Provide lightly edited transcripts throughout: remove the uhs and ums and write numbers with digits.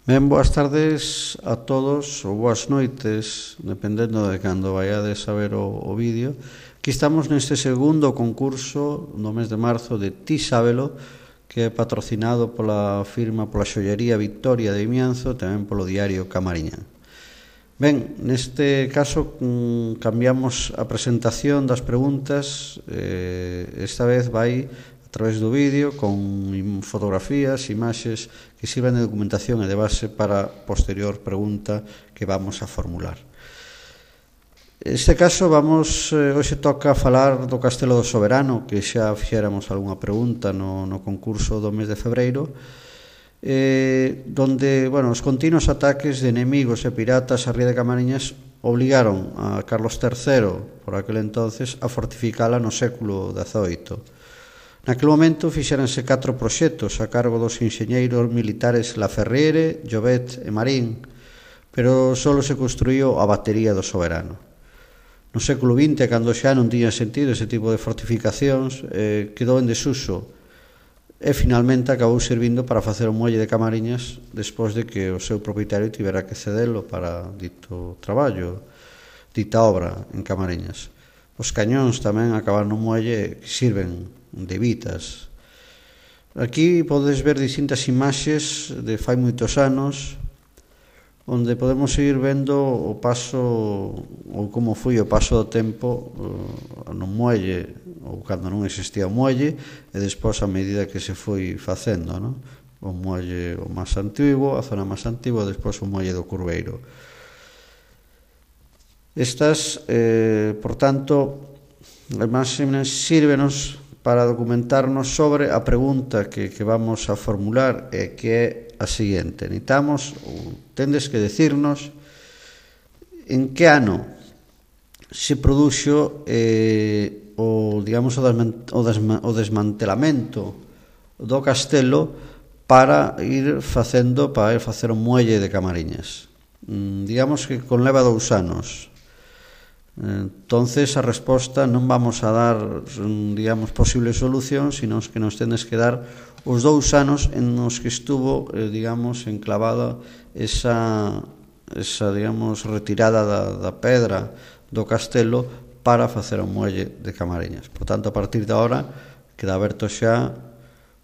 Ben, boas tardes a todos, ou boas noites, dependendo de cando vaiades a ver o vídeo. Aquí estamos neste segundo concurso no mes de marzo de Ti Sábelo, que é patrocinado pola xollería Victoria de Vimianzo, tamén polo diario Camariñán. Ben, neste caso cambiamos a presentación das preguntas, esta vez vai a través do vídeo con fotografías, imaxes que sirvan de documentación e de base para a posterior pregunta que vamos a formular. Neste caso hoxe toca falar do Castelo do Soberano, que xa fixéramos algunha pregunta no concurso do mes de febreiro, donde os continuos ataques de enemigos e piratas á ría de Camariñas obligaron a Carlos III, por aquel entonces, a fortificala no século XVIII. Naquele momento fixéranse 4 proxectos a cargo dos enxeñeiros militares Laferriere, Llobet e Marín, pero só se construíu a batería do Soberano. No século XX, cando xa non tiña sentido ese tipo de fortificacións, quedou en desuso e finalmente acabou servindo para facer o muelle de Camariñas despois de que o seu propietario tivera que cedelo para dito traballo, dita obra en Camariñas. Os cañóns tamén acabaron no muelle que sirven de vitas. Aquí podes ver distintas imaxes de fai moitos anos, onde podemos ir vendo o paso ou como foi o paso do tempo no muelle, ou cando non existía o muelle, e despois a medida que se foi facendo, o muelle o máis antigo, a zona máis antigua, e despois o muelle do Curveiro. Estas, por tanto, as imaxes sírvenos para documentarnos sobre a pregunta que vamos a formular, e que é a seguinte: tendes que decirnos en que ano se produxo o desmantelamento do castelo para ir facer o muelle de Camariñas. Digamos que conleva 2 anos. Entonces a resposta non vamos a dar posibles solucións, sino que nos tendes que dar os 2 anos en os que estuvo enclavada esa retirada da pedra do castelo para facer o muelle de Camariñas. Por tanto, a partir de agora queda aberto xa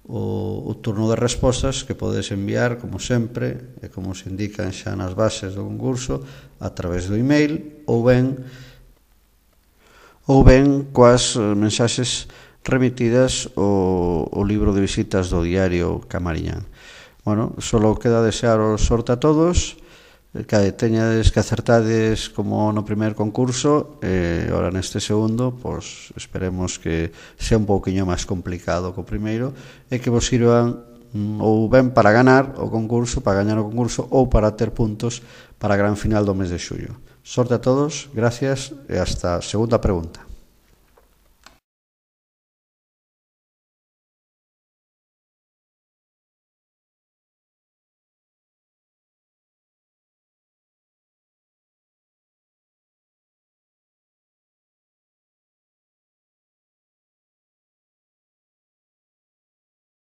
o turno de respostas, que podes enviar, como sempre, e como se indican xa nas bases do concurso, a través do email ou ben coas mensaxes remitidas ao libro de visitas do diario Camariñán. Só queda desear o sorte a todos, que teñades que acertades como no primer concurso, e ora neste segundo esperemos que sea un pouquiño máis complicado que o primeiro, e que vos sirvan ou ben para gañar o concurso ou para ter puntos para a gran final do mes de xullo. Sorte a todos, gracias e hasta a segunda pregunta.